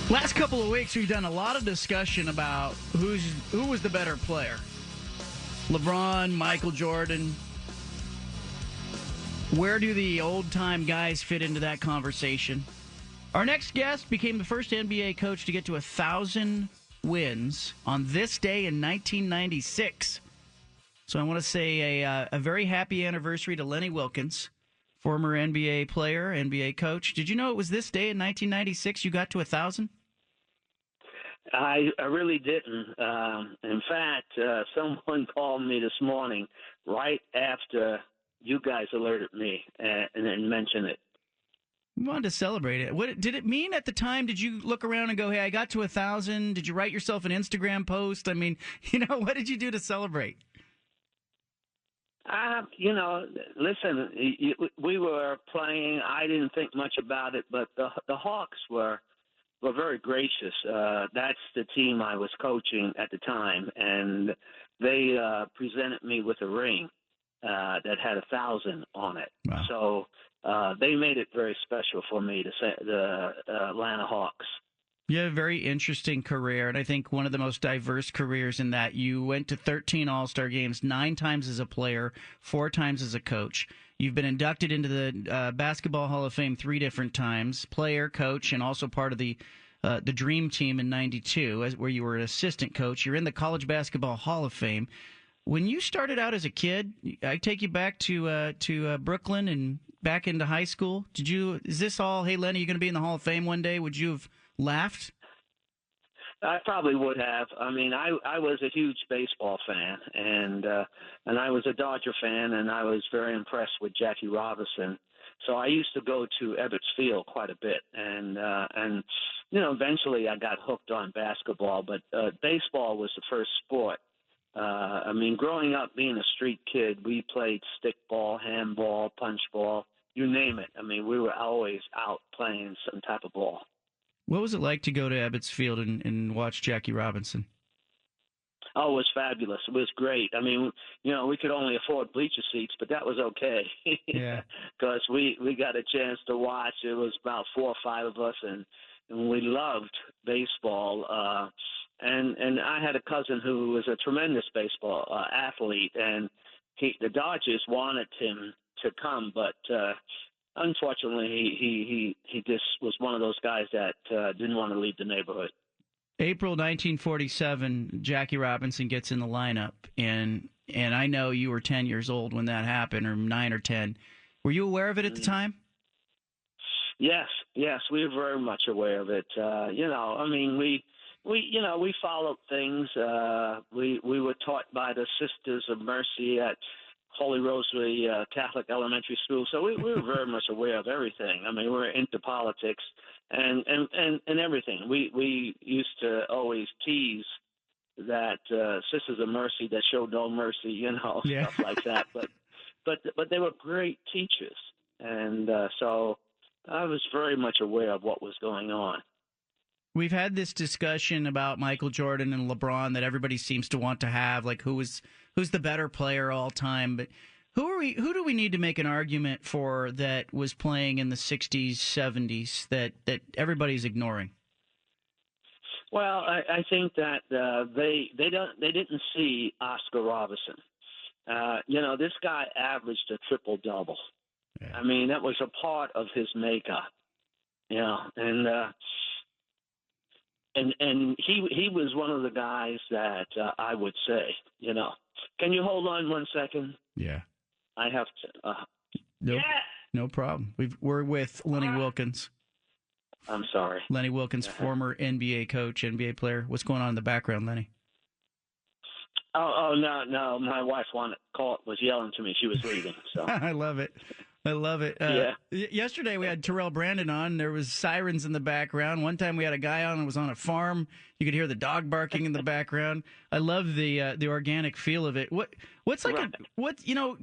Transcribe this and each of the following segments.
Last couple of weeks, we've done a lot of discussion about who was the better player. LeBron, Michael Jordan. Where do the old-time guys fit into that conversation? Our next guest became the first NBA coach to get to 1,000 wins on this day in 1996. So I want to say a very happy anniversary to Lenny Wilkens, former NBA player, NBA coach. Did you know it was this day in 1996 you got to 1,000? I really didn't. In fact, someone called me this morning right after you guys alerted me and mentioned it. We wanted to celebrate it. What did it mean at the time? Did you look around and go, hey, I got to 1,000? Did you write yourself an Instagram post? I mean, what did you do to celebrate? Listen, we were playing. I didn't think much about it, but the Hawks were very gracious. That's the team I was coaching at the time, and they presented me with a ring that had 1,000 on it. Wow. So they made it very special for me to say the Atlanta Hawks. You had a very interesting career, and I think one of the most diverse careers in that you went to 13 All-Star games, 9 times as a player, 4 times as a coach. You've been inducted into the Basketball Hall of Fame 3 different times, player, coach, and also part of the Dream Team in '92, where you were an assistant coach. You're in the College Basketball Hall of Fame. When you started out as a kid, I take you back to Brooklyn and back into high school. Is this all, hey, Lenny, you're going to be in the Hall of Fame one day? Would you have laughed? I probably would have. I mean, I was a huge baseball fan, and I was a Dodger fan, and I was very impressed with Jackie Robinson. So I used to go to Ebbets Field quite a bit, and eventually I got hooked on basketball, but baseball was the first sport. I mean, growing up being a street kid, we played stickball, handball, punchball, you name it. I mean, we were always out playing some type of ball. What was it like to go to Ebbets Field and watch Jackie Robinson? Oh, it was fabulous. It was great. I mean, we could only afford bleacher seats, but that was okay. Yeah. Because we got a chance to watch. It was about 4 or 5 of us, and we loved baseball. And I had a cousin who was a tremendous baseball athlete, and the Dodgers wanted him to come, but unfortunately, he just was one of those guys that didn't want to leave the neighborhood. April 1947, Jackie Robinson gets in the lineup, and I know you were 10 years old when that happened, or 9 or 10. Were you aware of it at the time? Yes, we were very much aware of it. I mean, we followed things. We were taught by the Sisters of Mercy at Holy Rosary Catholic Elementary School, so we were very much aware of everything. I mean, we were into politics and everything. We used to always tease that Sisters of Mercy that showed no mercy, stuff like that. But they were great teachers, and so I was very much aware of what was going on. We've had this discussion about Michael Jordan and LeBron that everybody seems to want to have, like who's the better player all time. But who do we need to make an argument for that was playing in the 60s, 70s that everybody's ignoring? Well, I think that they didn't see Oscar Robertson. This guy averaged a triple-double. Yeah. I mean, that was a part of his makeup. And he was one of the guys that I would say, Can you hold on 1 second? Yeah. I have to. Nope. Yeah. No problem. We're with Lenny Wilkens. I'm sorry. Lenny Wilkens, former NBA coach, NBA player. What's going on in the background, Lenny? Oh no. My wife was yelling to me. She was leaving. So I love it. Yeah. Yesterday we had Terrell Brandon on. There was sirens in the background. One time we had a guy on who was on a farm. You could hear the dog barking in the background. I love the organic feel of it. What's like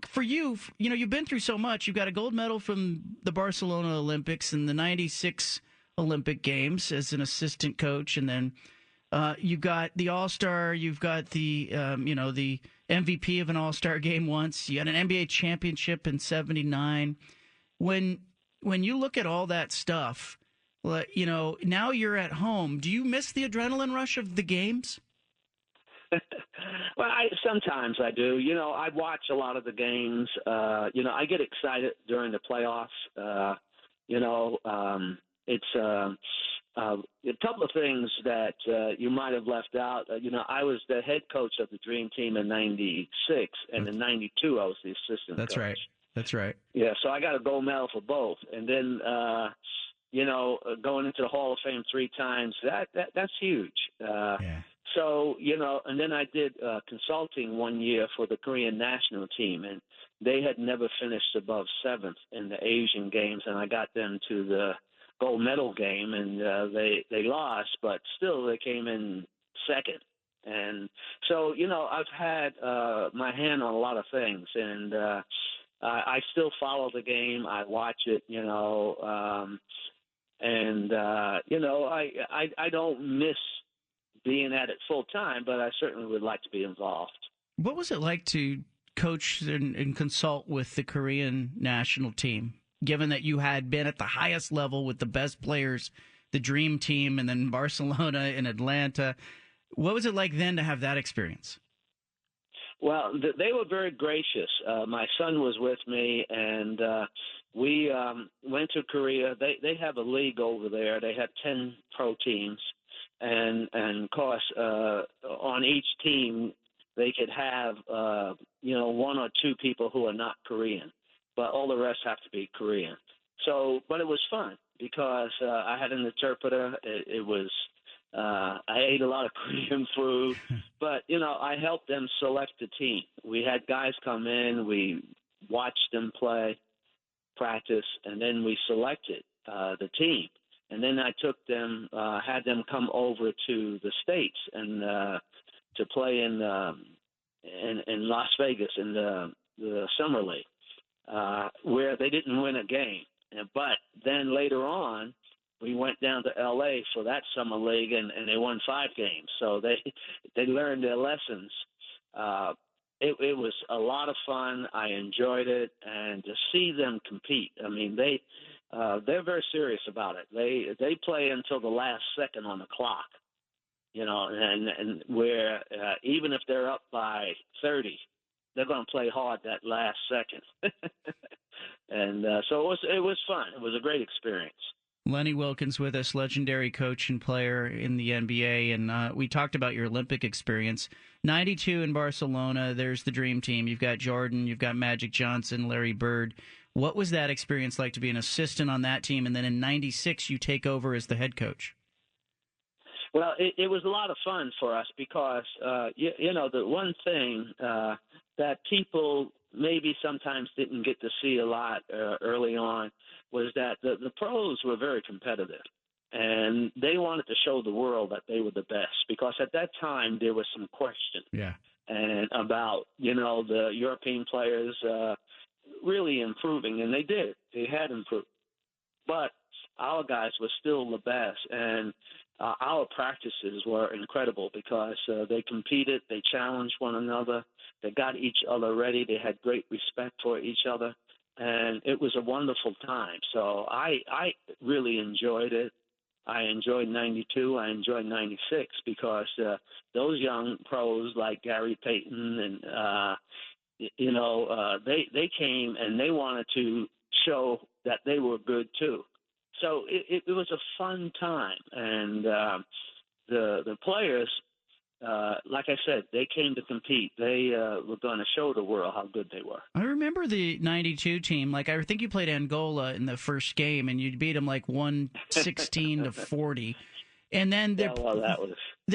for you? You've been through so much. You've got a gold medal from the Barcelona Olympics and the '96 Olympic Games as an assistant coach, and then you've got the All-Star. You've got the the MVP of an All-Star game once. You had an NBA championship in '79. When you look at all that stuff, Well, now you're at home. Do you miss the adrenaline rush of the games? Well, sometimes I do. I watch a lot of the games. I get excited during the playoffs. It's a couple of things that you might have left out. I was the head coach of the Dream Team in '96, and in '92 I was the assistant That's coach. right. That's right. Yeah, so I got a gold medal for both. And then, going into the Hall of Fame 3 times, that's huge. Yeah. So, and then I did consulting 1 year for the Korean national team, and they had never finished above 7th in the Asian games, and I got them to the gold medal game, and they lost, but still they came in second. And so, I've had my hand on a lot of things, and I still follow the game. I watch it, I don't miss being at it full time, but I certainly would like to be involved. What was it like to coach and consult with the Korean national team, given that you had been at the highest level with the best players, the Dream Team, and then Barcelona and Atlanta? What was it like then to have that experience? Well, they were very gracious. My son was with me, and we went to Korea. They have a league over there. They have 10 pro teams. And of course, on each team, they could have, 1 or 2 people who are not Korean, but all the rest have to be Korean. So, but it was fun because I had an interpreter. I ate a lot of Korean food, but, I helped them select the team. We had guys come in, we watched them play, practice, and then we selected the team. And then I took them, had them come over to the States and to play in Las Vegas in the Summer League, where they didn't win a game. But then later on, we went down to L.A. for that Summer League, and they won 5 games. So they learned their lessons. It was a lot of fun. I enjoyed it, and to see them compete. I mean, they're very serious about it. They play until the last second on the clock, and where even if they're up by 30, they're going to play hard that last second. And so it was fun. It was a great experience. Lenny Wilkens with us, legendary coach and player in the NBA, and we talked about your Olympic experience. 92 in Barcelona, there's the Dream Team. You've got Jordan, you've got Magic Johnson, Larry Bird. What was that experience like to be an assistant on that team, and then in 96 you take over as the head coach? Well, it was a lot of fun for us because, the one thing that people maybe sometimes didn't get to see a lot early on was that the pros were very competitive, and they wanted to show the world that they were the best because at that time there was some question and about, the European players really improving, and they did. They had improved. But our guys were still the best, and our practices were incredible because they competed, they challenged one another, they got each other ready, they had great respect for each other, and it was a wonderful time. So I really enjoyed it. I enjoyed 92, I enjoyed 96 because those young pros like Gary Payton and they came and they wanted to show that they were good too. So it was a fun time, and the players, like I said, they came to compete. They were going to show the world how good they were. I remember the 92 team. Like, I think you played Angola in the first game, and you beat them like 116 to 40. And then there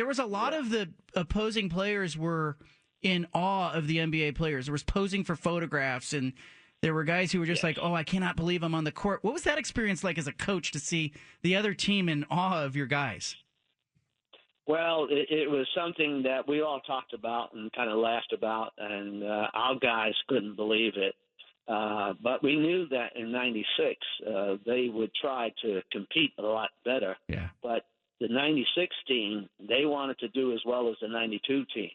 was a lot of the opposing players were in awe of the NBA players. There was posing for photographs, and there were guys who were just like, oh, I cannot believe I'm on the court. What was that experience like as a coach to see the other team in awe of your guys? Well, it was something that we all talked about and kind of laughed about, and our guys couldn't believe it. But we knew that in 96 they would try to compete a lot better. Yeah. But the 96 team, they wanted to do as well as the 92 team.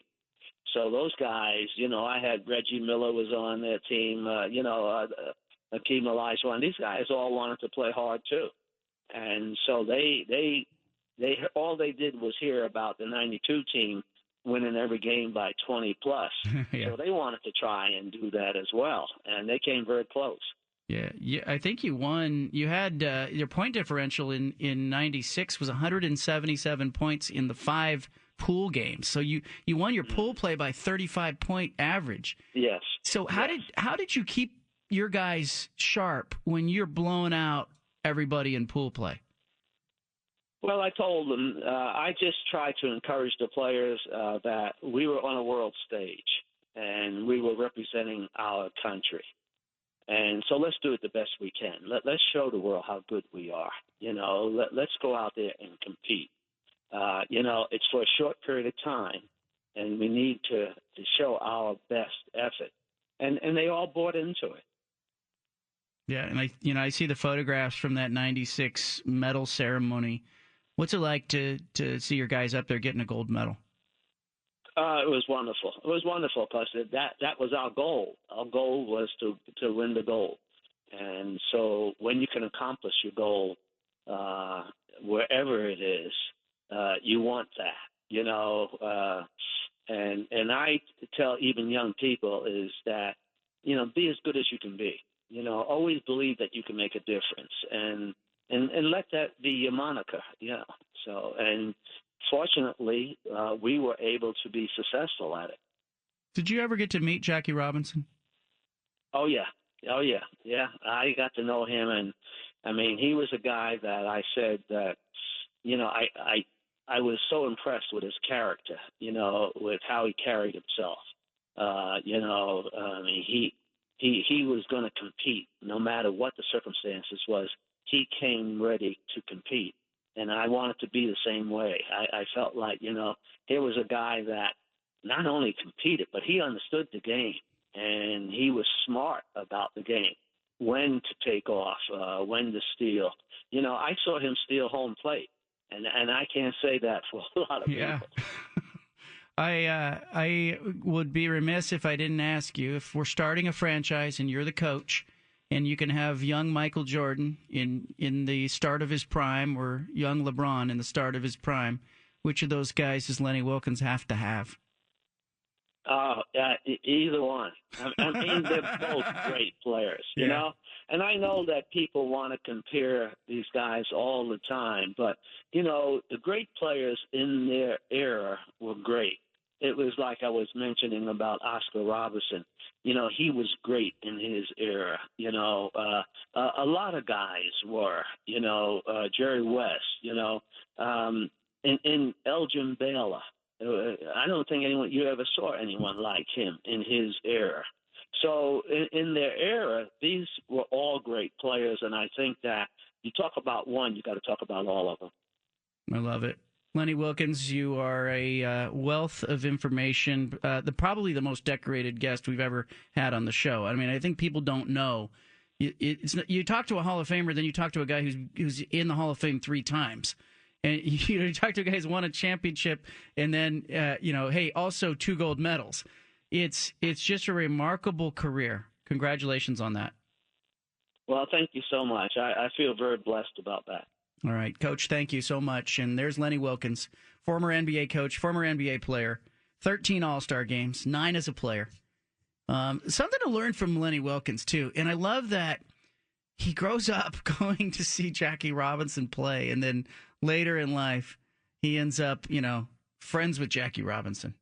So those guys, I had Reggie Miller was on their team, Akeem Olajuwon. These guys all wanted to play hard too. and so they all they did was hear about the '92 team winning every game by 20 plus. Yeah. So they wanted to try and do that as well, and they came very close. Yeah, I think you won. You had your point differential in '96 was 177 points in the 5 pool games. So you won your pool play by 35-point average. Yes. So how did you keep your guys sharp when you're blowing out everybody in pool play? Well, I told them I just tried to encourage the players that we were on a world stage and we were representing our country. And so let's do it the best we can. Let's show the world how good we are. Let's go out there and compete. It's for a short period of time, and we need to show our best effort. And they all bought into it. Yeah, and I see the photographs from that '96 medal ceremony. What's it like to see your guys up there getting a gold medal? It was wonderful. It was wonderful because that was our goal. Our goal was to win the gold. And so when you can accomplish your goal, wherever it is, you want that, and I tell even young people is that, be as good as you can be. Always believe that you can make a difference, and let that be your moniker. So, and fortunately, we were able to be successful at it. Did you ever get to meet Jackie Robinson? Oh yeah. I got to know him, and I mean, he was a guy that I said that, I was so impressed with his character, with how he carried himself. I mean, he was going to compete no matter what the circumstances was. He came ready to compete, and I wanted to be the same way. I felt like, here was a guy that not only competed, but he understood the game, and he was smart about the game, when to take off, when to steal. I saw him steal home plate, and I can't say that for a lot of people. I would be remiss if I didn't ask you, if we're starting a franchise and you're the coach, and you can have young Michael Jordan in the start of his prime or young LeBron in the start of his prime, which of those guys does Lenny Wilkens have to have? Either one. I mean, they're both great players, you know? And I know that people want to compare these guys all the time, but, the great players in their era were great. It was like I was mentioning about Oscar Robertson. He was great in his era. A lot of guys were, Jerry West, and Elgin Baylor. I don't think you ever saw anyone like him in his era. So in their era, these were all great players, and I think that you talk about one, you got to talk about all of them. I love it. Lenny Wilkens, you are a wealth of information, probably the most decorated guest we've ever had on the show. I mean, I think people don't know. You talk to a Hall of Famer, then you talk to a guy who's in the Hall of Fame 3 times. And you talk to a guy who's won a championship, and then hey, also 2 gold medals. It's just a remarkable career. Congratulations on that. Well, thank you so much. I feel very blessed about that. All right, Coach, thank you so much. And there's Lenny Wilkens, former NBA coach, former NBA player, 13 All-Star games, 9 as a player. Something to learn from Lenny Wilkens, too. And I love that he grows up going to see Jackie Robinson play, and then later in life, he ends up, friends with Jackie Robinson.